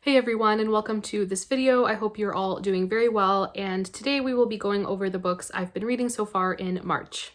Hey everyone, and welcome to this video. I hope you're all doing very well, and today we will be going over the books I've been reading so far in March.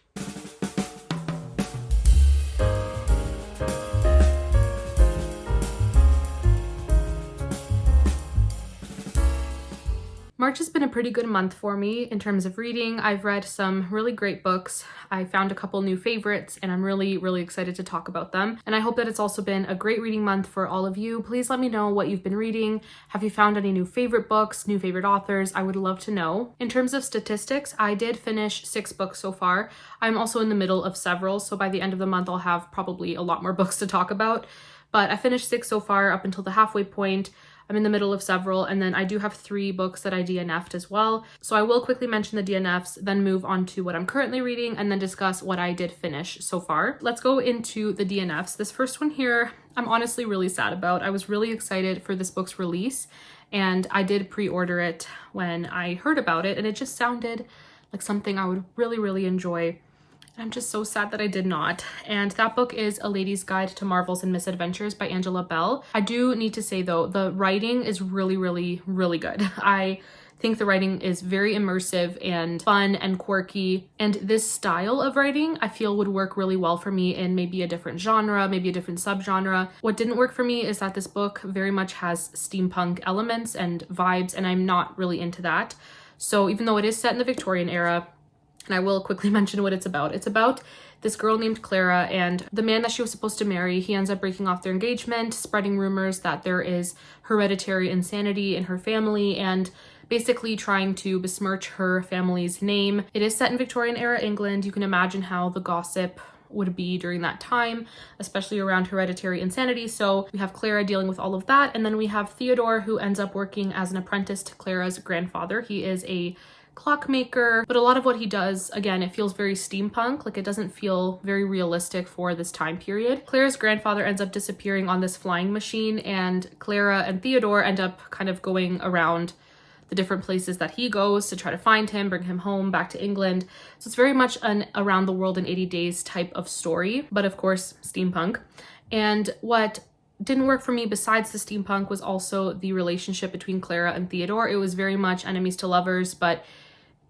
March has been a pretty good month for me in terms of reading. I've read some really great books. I found a couple new favorites and I'm really excited to talk about them. And I hope that it's also been a great reading month for all of you. Please let me know what you've been reading. Have you found any new favorite books, new favorite authors? I would love to know. In terms of statistics, I did finish 6 books so far. I'm also in the middle of several, so by the end of the month I'll have probably a lot more books to talk about. But I finished 6 so far up until the halfway point. I'm in the middle of several, and then I do have 3 books that I DNF'd as well. So I will quickly mention the DNFs, then move on to what I'm currently reading, and then discuss what I did finish so far. Let's go into the DNFs. This first one here, I'm honestly really sad about. I was really excited for this book's release, and I did pre-order it when I heard about it, and it just sounded like something I would really enjoy. I'm just so sad that I did not. And that book is A Lady's Guide to Marvels and Misadventures by Angela Bell. I do need to say though, the writing is really good. I think the writing is very immersive and fun and quirky. And this style of writing I feel would work really well for me in maybe a different genre, maybe a different subgenre. What didn't work for me is that this book very much has steampunk elements and vibes, and I'm not really into that. So even though it is set in the Victorian era, and I will quickly mention what it's about. It's about this girl named Clara, and the man that she was supposed to marry, he ends up breaking off their engagement, spreading rumors that there is hereditary insanity in her family, and basically trying to besmirch her family's name. It is set in Victorian era England. You can imagine how the gossip would be during that time, especially around hereditary insanity. So we have Clara dealing with all of that, and then we have Theodore, who ends up working as an apprentice to Clara's grandfather. He is a clockmaker, but a lot of what he does, again, it feels very steampunk. Like, it doesn't feel very realistic for this time period. Clara's grandfather ends up disappearing on this flying machine, and Clara and Theodore end up kind of going around the different places that he goes to try to find him, bring him home back to England. So it's very much an around the world in 80 days type of story, but of course steampunk. And what didn't work for me besides the steampunk was also the relationship between Clara and Theodore. It was very much enemies to lovers, but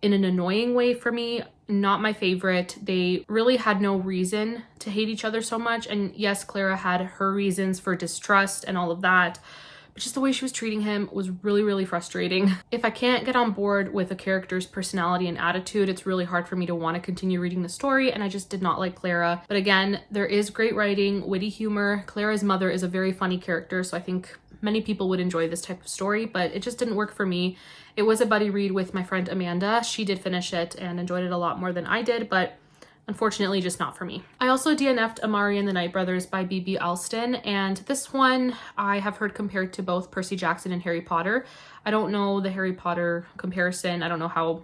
in an annoying way for me. Not my favorite. They really had no reason to hate each other so much. And yes, Clara had her reasons for distrust and all of that, but just the way she was treating him was really frustrating. If I can't get on board with a character's personality and attitude, it's really hard for me to want to continue reading the story, and I just did not like Clara. But again, there is great writing, witty humor. Clara's mother is a very funny character, so I think many people would enjoy this type of story, but it just didn't work for me. It was a buddy read with my friend Amanda. She did finish it and enjoyed it a lot more than I did, but unfortunately just not for me. I also DNF'd Amari and the Night Brothers by B.B. Alston, and this one I have heard compared to both Percy Jackson and Harry Potter. I don't know the Harry Potter comparison. I don't know how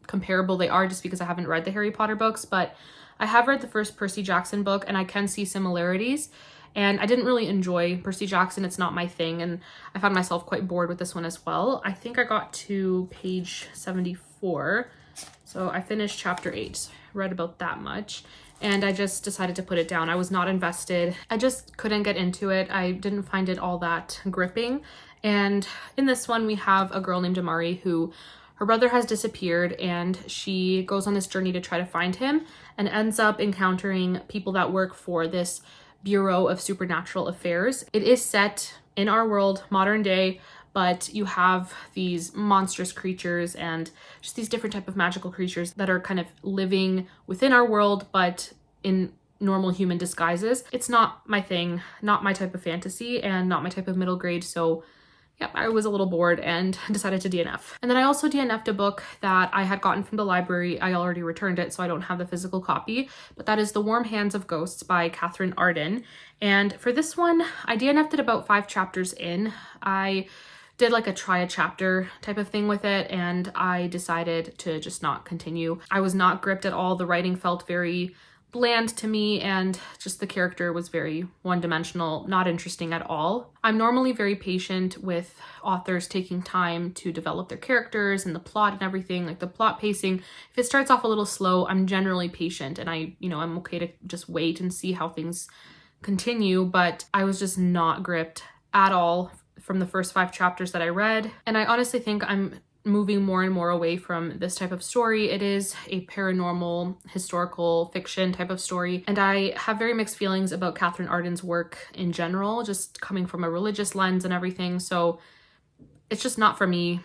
comparable they are just because I haven't read the Harry Potter books, but I have read the first Percy Jackson book and I can see similarities. And I didn't really enjoy Percy Jackson. It's not my thing, and I found myself quite bored with this one as well. I think I got to page 74, so I finished chapter 8, read about that much, and I just decided to put it down. I was not invested. I just couldn't get into it. I didn't find it all that gripping. And in this one, we have a girl named Amari who her brother has disappeared, and she goes on this journey to try to find him and ends up encountering people that work for this Bureau of Supernatural Affairs. It is set in our world, modern day, but you have these monstrous creatures and just these different type of magical creatures that are kind of living within our world, but in normal human disguises. It's not my thing, not my type of fantasy, and not my type of middle grade, so yeah, I was a little bored and decided to DNF. And then I also DNF'd a book that I had gotten from the library. I already returned it, so I don't have the physical copy, but that is The Warm Hands of Ghosts by Catherine Arden. And for this one, I DNF'd it about 5 chapters in. I did like a try a chapter type of thing with it, and I decided to just not continue. I was not gripped at all. The writing felt very bland to me, and just the character was very one-dimensional, not interesting at all. I'm normally very patient with authors taking time to develop their characters and the plot and everything, like the plot pacing. If it starts off a little slow, I'm generally patient, and I'm okay to just wait and see how things continue, but I was just not gripped at all from the first 5 chapters that I read. And I honestly think I'm moving more and more away from this type of story. It is a paranormal, historical fiction type of story. And I have very mixed feelings about Catherine Arden's work in general, just coming from a religious lens and everything. So it's just not for me.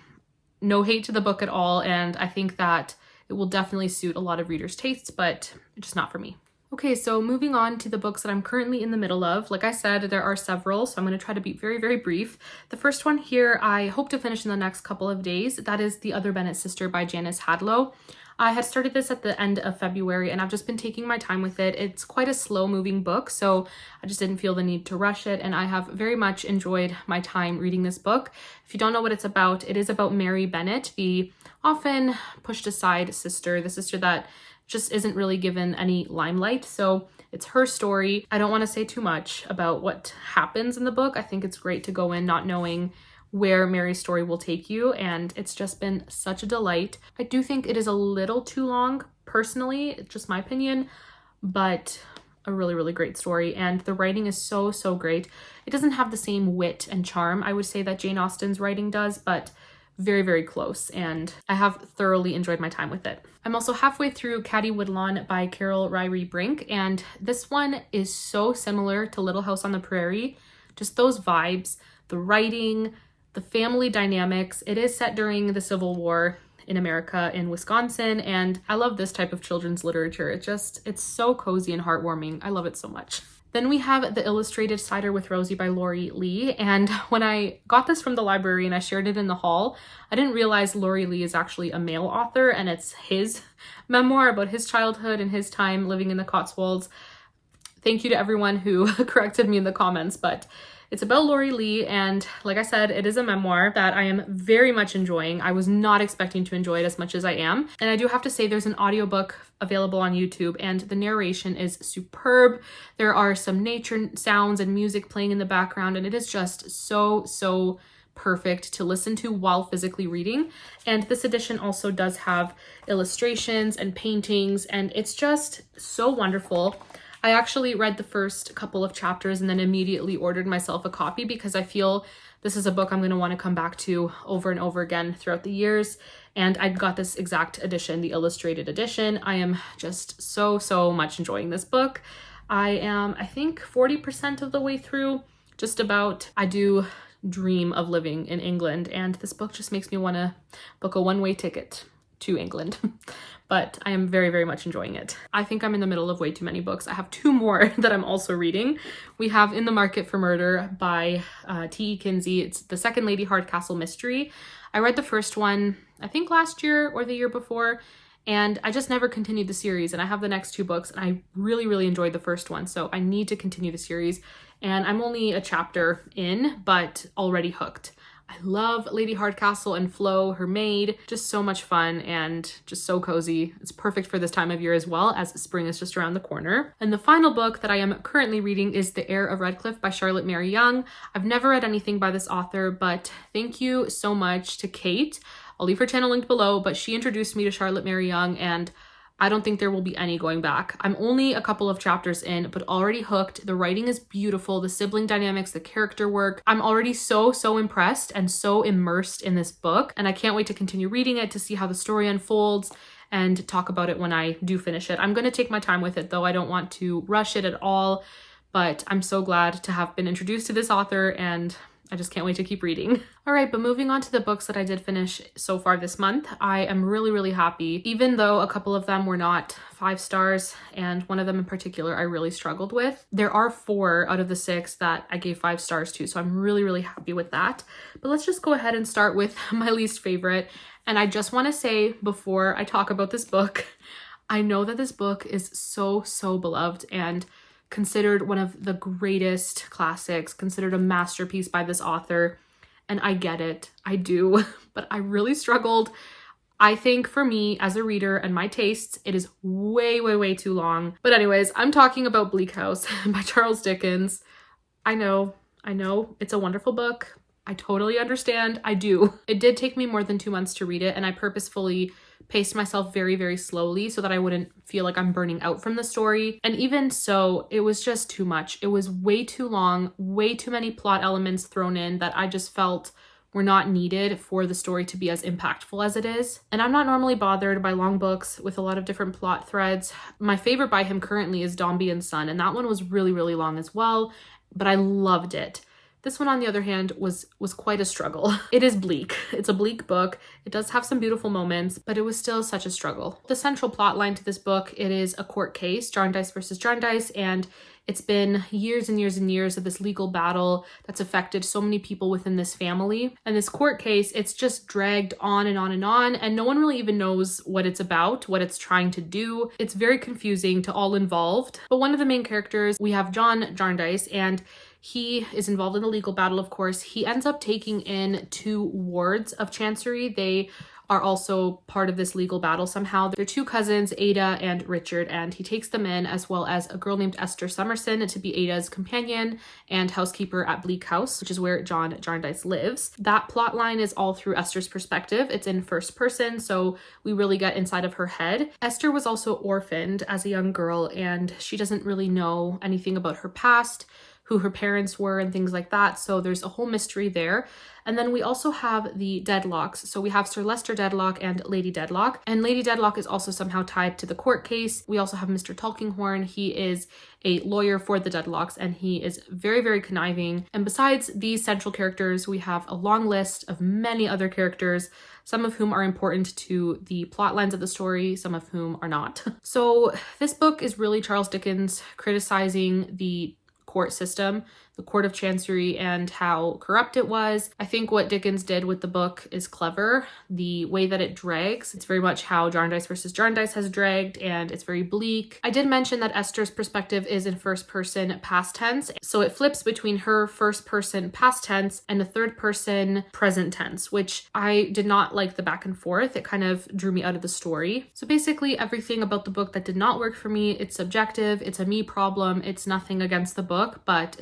No hate to the book at all. And I think that it will definitely suit a lot of readers' tastes, but it's just not for me. Okay, so moving on to the books that I'm currently in the middle of. Like I said, there are several, so I'm going to try to be very, very brief. The first one here, I hope to finish in the next couple of days. That is The Other Bennett Sister by Janice Hadlow. I had started this at the end of February, and I've just been taking my time with it. It's quite a slow-moving book, so I just didn't feel the need to rush it, and I have very much enjoyed my time reading this book. If you don't know what it's about, it is about Mary Bennett, the often pushed aside sister, the sister that just isn't really given any limelight. So it's her story. I don't want to say too much about what happens in the book. I think it's great to go in not knowing where Mary's story will take you, and it's just been such a delight. I do think it is a little too long, personally, it's just my opinion, but a really, really great story, and the writing is so, so great. It doesn't have the same wit and charm, I would say, that Jane Austen's writing does, but very, very close, and I have thoroughly enjoyed my time with it. I'm also halfway through Caddy Woodlawn by Carol Ryrie Brink, and this one is so similar to Little House on the Prairie. Just those vibes, the writing, the family dynamics. It is set during the Civil War in America, in Wisconsin, and I love this type of children's literature. It's so cozy and heartwarming. I love it so much. Then we have The Illustrated Cider with Rosie by Lori Lee. And when I got this from the library and I shared it in the hall, I didn't realize Lori Lee is actually a male author, and it's his memoir about his childhood and his time living in the Cotswolds. Thank you to everyone who corrected me in the comments, but it's about Lori Lee, and like I said, it is a memoir that I am very much enjoying. I was not expecting to enjoy it as much as I am. And I do have to say there's an audiobook available on YouTube, and the narration is superb. There are some nature sounds and music playing in the background, and it is just so, so perfect to listen to while physically reading. And this edition also does have illustrations and paintings, and it's just so wonderful. I actually read the first couple of chapters and then immediately ordered myself a copy because I feel this is a book I'm going to want to come back to over and over again throughout the years. And I got this exact edition, the illustrated edition. I am just so, so much enjoying this book. I am, I think, 40% of the way through, just about. I do dream of living in England, and this book just makes me want to book a one-way ticket to England. But I am very, very much enjoying it. I think I'm in the middle of way too many books. I have 2 more that I'm also reading. We have In the Market for Murder by T.E. Kinsey. It's the second Lady Hardcastle mystery. I read the first one, I think last year or the year before, and I just never continued the series. And I have the next 2 books, and I really, really enjoyed the first one. So I need to continue the series. And I'm only a chapter in, but already hooked. I love Lady Hardcastle and Flo, her maid. Just so much fun and just so cozy. It's perfect for this time of year as well, as spring is just around the corner. And the final book that I am currently reading is The Heir of Redcliffe by Charlotte Mary Young. I've never read anything by this author, but thank you so much to Kate. I'll leave her channel linked below, but she introduced me to Charlotte Mary Young, and I don't think there will be any going back. I'm only a couple of chapters in, but already hooked. The writing is beautiful, the sibling dynamics, the character work. I'm already so, so impressed and so immersed in this book, and I can't wait to continue reading it to see how the story unfolds and talk about it when I do finish it. I'm going to take my time with it, though. I don't want to rush it at all, but I'm so glad to have been introduced to this author, and I just can't wait to keep reading. All right, but moving on to the books that I did finish so far this month, I am really, really happy. Even though a couple of them were not 5 stars, and one of them in particular I really struggled with, there are 4 out of the 6 that I gave 5 stars to, so I'm really, really happy with that. But let's just go ahead and start with my least favorite. And I just want to say before I talk about this book, I know that this book is so, so beloved and considered one of the greatest classics, considered a masterpiece by this author, and I get it, I do, but I really struggled. I think for me as a reader and my tastes, it is way, way, way too long. But anyways, I'm talking about Bleak House by Charles Dickens. I know, it's a wonderful book. I totally understand, I do. It did take me more than 2 months to read it, and I purposefully paced myself very, very slowly so that I wouldn't feel like I'm burning out from the story. And even so, it was just too much. It was way too long, way too many plot elements thrown in that I just felt were not needed for the story to be as impactful as it is. And I'm not normally bothered by long books with a lot of different plot threads. My favorite by him currently is Dombey and Son, and that one was really, really long as well, but I loved it. This one, on the other hand, was quite a struggle. It is bleak. It's a bleak book. It does have some beautiful moments, but it was still such a struggle. The central plot line to this book, it is a court case, Jarndyce versus Jarndyce, and it's been years and years and years of this legal battle that's affected so many people within this family. And this court case, it's just dragged on and on and on, and no one really even knows what it's about, what it's trying to do. It's very confusing to all involved. But one of the main characters, we have John Jarndyce, and he is involved in the legal battle, of course. He ends up taking in 2 wards of Chancery. They are also part of this legal battle somehow. They're 2 cousins, Ada and Richard, and he takes them in, as well as a girl named Esther Summerson to be Ada's companion and housekeeper at Bleak House, which is where John Jarndyce lives. That plot line is all through Esther's perspective. It's in first person, so we really get inside of her head. Esther was also orphaned as a young girl, and she doesn't really know anything about her past, who her parents were, and things like that. So there's a whole mystery there. And then we also have the Dedlocks. So we have Sir Lester Dedlock and Lady Dedlock. And Lady Dedlock is also somehow tied to the court case. We also have Mr. Tulkinghorn. He is a lawyer for the Dedlocks, and he is very, very conniving. And besides these central characters, we have a long list of many other characters, some of whom are important to the plot lines of the story, some of whom are not. So this book is really Charles Dickens criticizing the court system, the Court of Chancery, and how corrupt it was. I think what Dickens did with the book is clever. The way that it drags, it's very much how Jarndyce versus Jarndyce has dragged, and it's very bleak. I did mention that Esther's perspective is in first person past tense, so it flips between her first person past tense and a third person present tense, which I did not like the back and forth. It kind of drew me out of the story. So basically everything about the book that did not work for me, it's subjective, it's a me problem, it's nothing against the book, but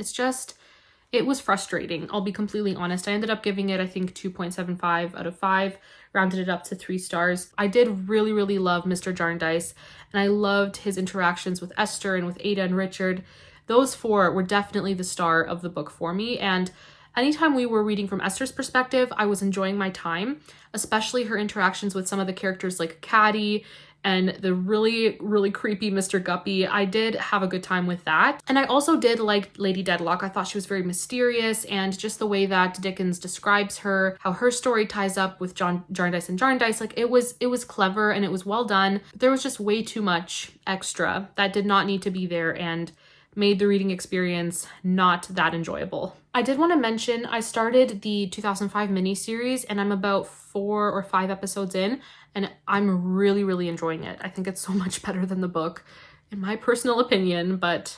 it was frustrating. I'll be completely honest. I ended up giving it, I think, 2.75 out of 5, rounded it up to 3 stars. I did really, really love Mr. Jarndyce, and I loved his interactions with Esther and with Ada and Richard. Those 4 were definitely the star of the book for me, and anytime we were reading from Esther's perspective, I was enjoying my time, especially her interactions with some of the characters like Caddy and the really, really creepy Mr. Guppy. I did have a good time with that. And I also did like Lady Dedlock. I thought she was very mysterious, and just the way that Dickens describes her, how her story ties up with Jarndyce and Jarndyce, like it was clever and it was well done. There was just way too much extra that did not need to be there and made the reading experience not that enjoyable. I did want to mention I started the 2005 miniseries, and I'm about 4 or 5 episodes in, and I'm really, really enjoying it. I think it's so much better than the book, in my personal opinion, but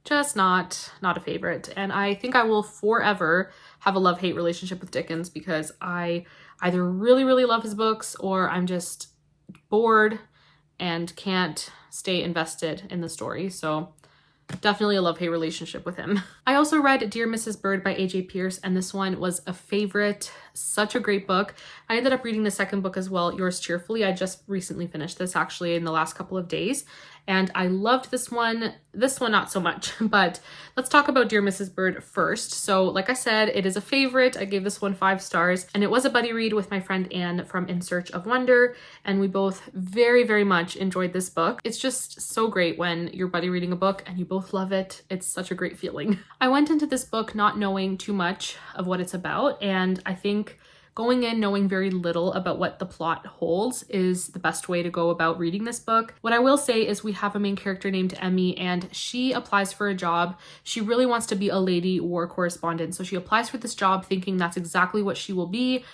just not a favorite. And I think I will forever have a love-hate relationship with Dickens, because I either really, really love his books, or I'm just bored and can't stay invested in the story. So definitely a love-hate relationship with him. I also read Dear Mrs. Bird by A.J. Pierce, and this one was a favorite. Such a great book. I ended up reading the second book as well, Yours Cheerfully. I just recently finished this actually in the last couple of days, and I loved this one. This one not so much, but let's talk about Dear Mrs. Bird first. So like I said, it is a favorite. I gave this one 5 stars, and it was a buddy read with my friend Anne from In Search of Wonder, and we both very, very much enjoyed this book. It's just so great when you're buddy reading a book and you both love it. It's such a great feeling. I went into this book not knowing too much of what it's about, and I think going in knowing very little about what the plot holds is the best way to go about reading this book. What I will say is we have a main character named Emmy, and she applies for a job. She really wants to be a lady war correspondent, so she applies for this job thinking that's exactly what she will be,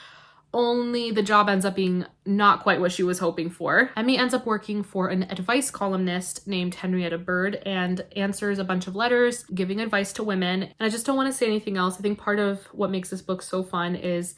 only the job ends up being not quite what she was hoping for. Emmy ends up working for an advice columnist named Henrietta Bird and answers a bunch of letters giving advice to women. And I just don't want to say anything else. I think part of what makes this book so fun is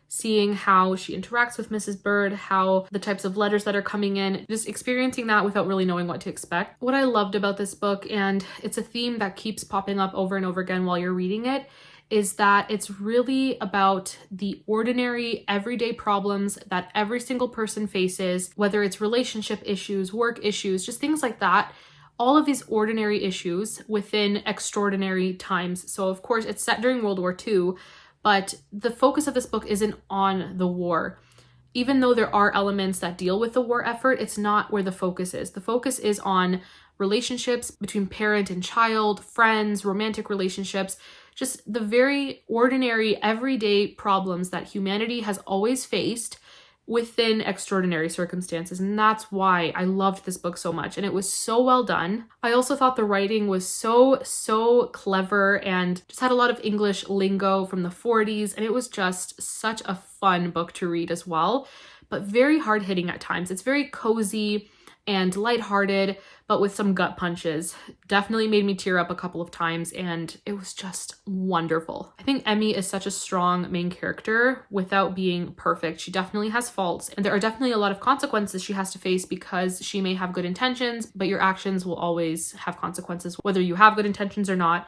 seeing how she interacts with Mrs. Bird, how the types of letters that are coming in, just experiencing that without really knowing what to expect. What I loved about this book, and it's a theme that keeps popping up over and over again while you're reading it, is that it's really about the ordinary, everyday problems that every single person faces, whether it's relationship issues, work issues, just things like that. All of these ordinary issues within extraordinary times. So of course it's set during World War II, but the focus of this book isn't on the war. Even though there are elements that deal with the war effort, it's not where the focus is. The focus is on relationships between parent and child, friends, romantic relationships, just the very ordinary, everyday problems that humanity has always faced within extraordinary circumstances. And that's why I loved this book so much. And it was so well done. I also thought the writing was so clever and just had a lot of English lingo from the 40s. And it was just such a fun book to read as well, but very hard hitting at times. It's very cozy and lighthearted, but with some gut punches. Definitely made me tear up a couple of times, and it was just wonderful. I think Emmy is such a strong main character without being perfect. She definitely has faults, and there are definitely a lot of consequences she has to face because she may have good intentions, but your actions will always have consequences, whether you have good intentions or not.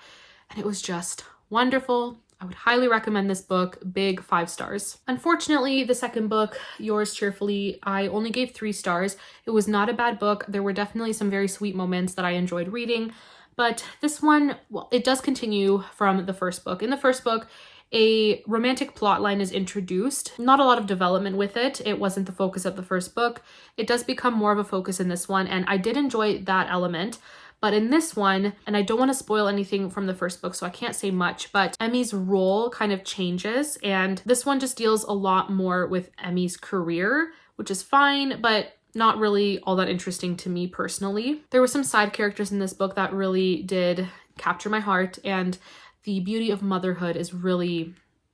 And it was just wonderful. I would highly recommend this book, big 5 stars. Unfortunately, the second book, Yours Cheerfully, I only gave 3 stars. It was not a bad book. There were definitely some very sweet moments that I enjoyed reading, but this one, well, it does continue from the first book. In the first book, a romantic plotline is introduced. Not a lot of development with it. It wasn't the focus of the first book. It does become more of a focus in this one, and I did enjoy that element. But in this one, and I don't want to spoil anything from the first book, so I can't say much, but Emmy's role kind of changes. And this one just deals a lot more with Emmy's career, which is fine, but not really all that interesting to me personally. There were some side characters in this book that really did capture my heart, and the beauty of motherhood is really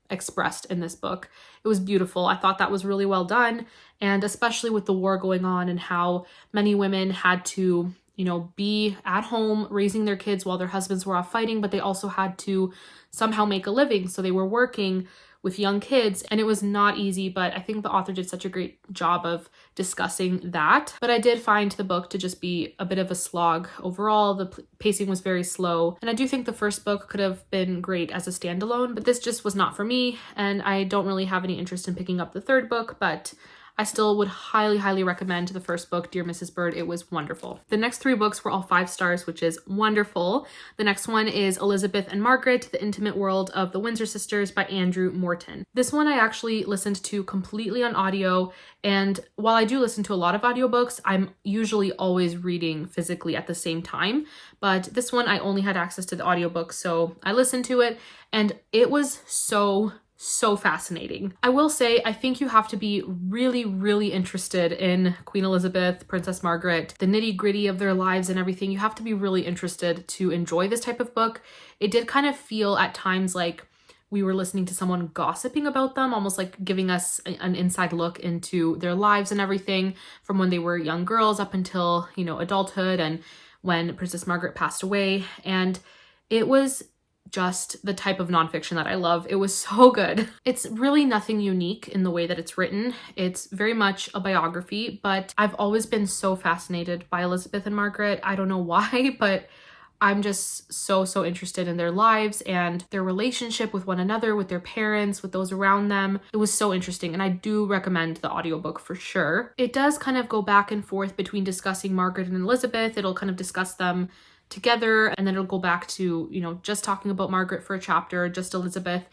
expressed in this book. It was beautiful. I thought that was really well done, and especially with the war going on and how many women had to be at home raising their kids while their husbands were off fighting, but they also had to somehow make a living. So they were working with young kids, and it was not easy, but I think the author did such a great job of discussing that. But I did find the book to just be a bit of a slog. Overall, the pacing was very slow, and I do think the first book could have been great as a standalone, but this just was not for me, and I don't really have any interest in picking up the third book, but I still would highly recommend the first book, Dear Mrs. Bird. It was wonderful. The next 3 books were all 5 stars, which is wonderful. The next one is Elizabeth and Margaret, The Intimate World of the Windsor Sisters by Andrew Morton. This one I actually listened to completely on audio, and while I do listen to a lot of audiobooks, I'm usually always reading physically at the same time. But this one I only had access to the audiobook, so I listened to it, and it was so fascinating. I will say, I think you have to be really interested in Queen Elizabeth, Princess Margaret, the nitty-gritty of their lives and everything. You have to be really interested to enjoy this type of book. It did kind of feel at times like we were listening to someone gossiping about them, almost like giving us an inside look into their lives and everything from when they were young girls up until, adulthood and when Princess Margaret passed away. And it was just the type of nonfiction that I love. It was so good. It's really nothing unique in the way that it's written. It's very much a biography, but I've always been so fascinated by Elizabeth and Margaret. I don't know why, but I'm just so interested in their lives and their relationship with one another, with their parents, with those around them. It was so interesting, and I do recommend the audiobook for sure. It does kind of go back and forth between discussing Margaret and Elizabeth. It'll kind of discuss them together, and then it'll go back to, just talking about Margaret for a chapter, just Elizabeth.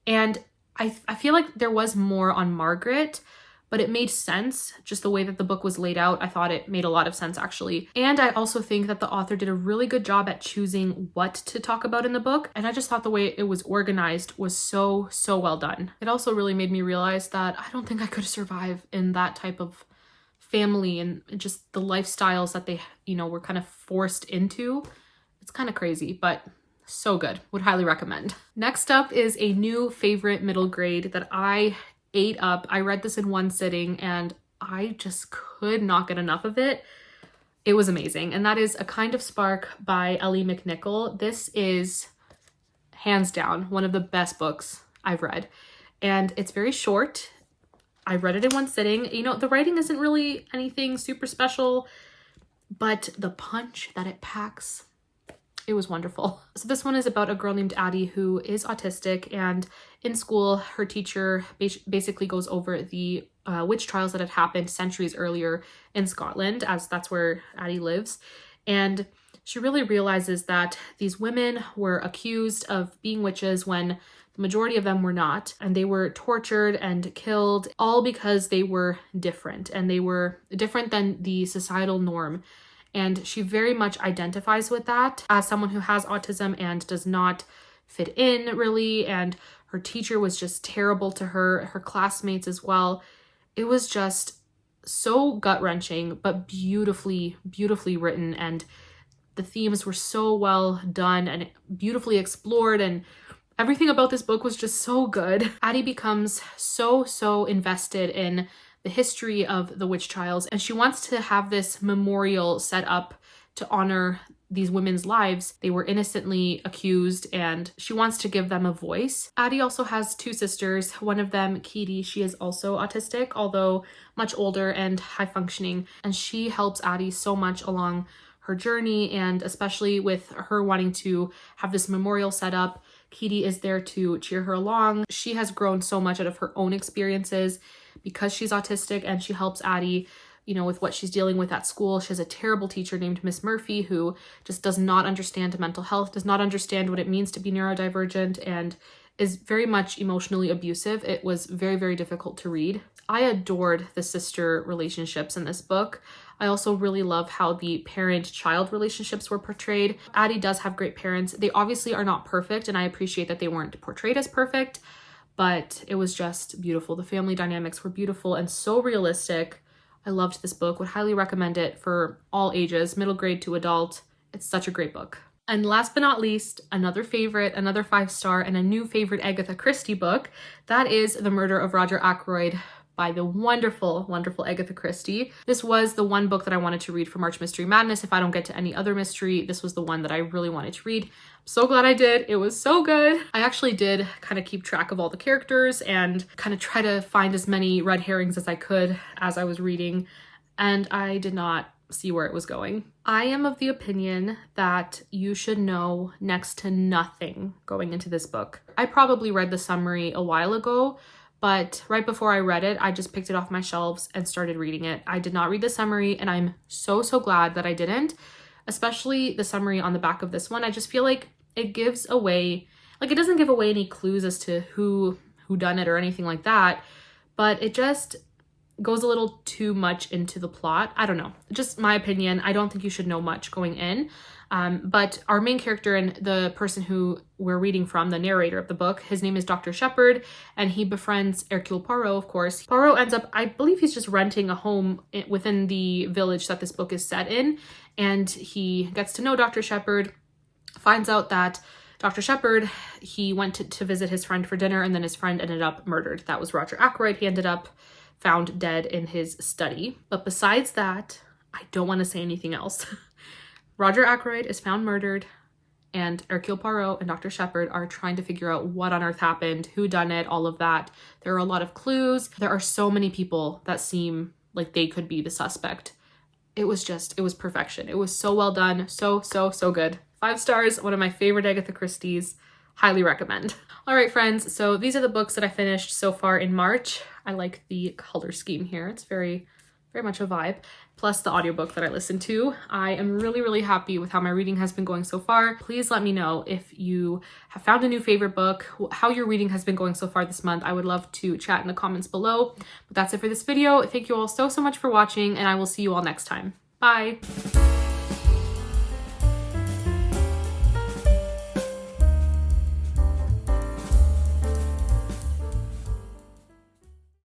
And I feel like there was more on Margaret, but it made sense just the way that the book was laid out. I thought it made a lot of sense, actually. And I also think that the author did a really good job at choosing what to talk about in the book. And I just thought the way it was organized was so well done. It also really made me realize that I don't think I could survive in that type of family and just the lifestyles that they, were kind of forced into. It's kind of crazy, but so good. Would highly recommend. Next up is a new favorite middle grade that I ate up. I read this in one sitting and I just could not get enough of it. It was amazing. And that is A Kind of Spark by Ellie McNichol. This is hands down one of the best books I've read. And it's very short. I read it in one sitting. The writing isn't really anything super special, but the punch that it packs, It was wonderful. So this one is about a girl named Addie who is autistic, and in school, her teacher basically goes over the witch trials that had happened centuries earlier in Scotland, as that's where Addie lives. And she really realizes that these women were accused of being witches when the majority of them were not, and they were tortured and killed all because they were different, and they were different than the societal norm. And she very much identifies with that as someone who has autism and does not fit in really. And her teacher was just terrible to her classmates as well. It was just so gut-wrenching, but beautifully, beautifully written. And the themes were so well done and beautifully explored, and everything about this book was just so good. Addie becomes so invested in the history of the witch trials, and she wants to have this memorial set up to honor these women's lives. They were innocently accused, and she wants to give them a voice. Addie also has two sisters. One of them, Katie, she is also autistic, although much older and high functioning, and she helps Addie so much along her journey, and especially with her wanting to have this memorial set up, Katie is there to cheer her along. She has grown so much out of her own experiences because she's autistic, and she helps Addie, you know, with what she's dealing with at school. She has a terrible teacher named Miss Murphy who just does not understand mental health, does not understand what it means to be neurodivergent, and is very much emotionally abusive. It was very difficult to read. I adored the sister relationships in this book. I also really love how the parent-child relationships were portrayed. Addie does have great parents. They obviously are not perfect, and I appreciate that they weren't portrayed as perfect, but it was just beautiful. The family dynamics were beautiful and so realistic. I loved this book, would highly recommend it for all ages, middle grade to adult. It's such a great book. And last but not least, another favorite, another 5-star, and a new favorite Agatha Christie book. That is The Murder of Roger Ackroyd by the wonderful Agatha Christie. This was the one book that I wanted to read for March Mystery Madness. If I don't get to any other mystery, this was the one that I really wanted to read. I'm so glad I did. It was so good. I actually did kind of keep track of all the characters and kind of try to find as many red herrings as I could as I was reading, and I did not see where it was going. I am of the opinion that you should know next to nothing going into this book. I probably read the summary a while ago, but right before I read it, I just picked it off my shelves and started reading it. I did not read the summary, and I'm so glad that I didn't, especially the summary on the back of this one. I just feel like it gives away, like it doesn't give away any clues as to who done it or anything like that, but it just goes a little too much into the plot. I don't know, just my opinion. I don't think you should know much going in. But our main character and the person who we're reading from, the narrator of the book, his name is Dr. Shepherd, and he befriends Hercule Poirot, of course. Poirot ends up, I believe he's just renting a home within the village that this book is set in, and he gets to know Dr. Shepherd, finds out that Dr. Shepherd, he went to visit his friend for dinner, and then his friend ended up murdered. That was Roger Ackroyd. He ended up found dead in his study. But besides that, I don't want to say anything else. Roger Ackroyd is found murdered, and Hercule Poirot and Dr. Shepherd are trying to figure out what on earth happened, who done it, all of that. There are a lot of clues. There are so many people that seem like they could be the suspect. It was perfection. It was so well done. So good. 5 stars, one of my favorite Agatha Christie's. Highly recommend. All right, friends, so these are the books that I finished so far in March. I like the color scheme here. It's very much a vibe. Plus the audiobook that I listened to. I am really happy with how my reading has been going so far. Please let me know if you have found a new favorite book, how your reading has been going so far this month. I would love to chat in the comments below. But that's it for this video. Thank you all so much for watching, and I will see you all next time. Bye.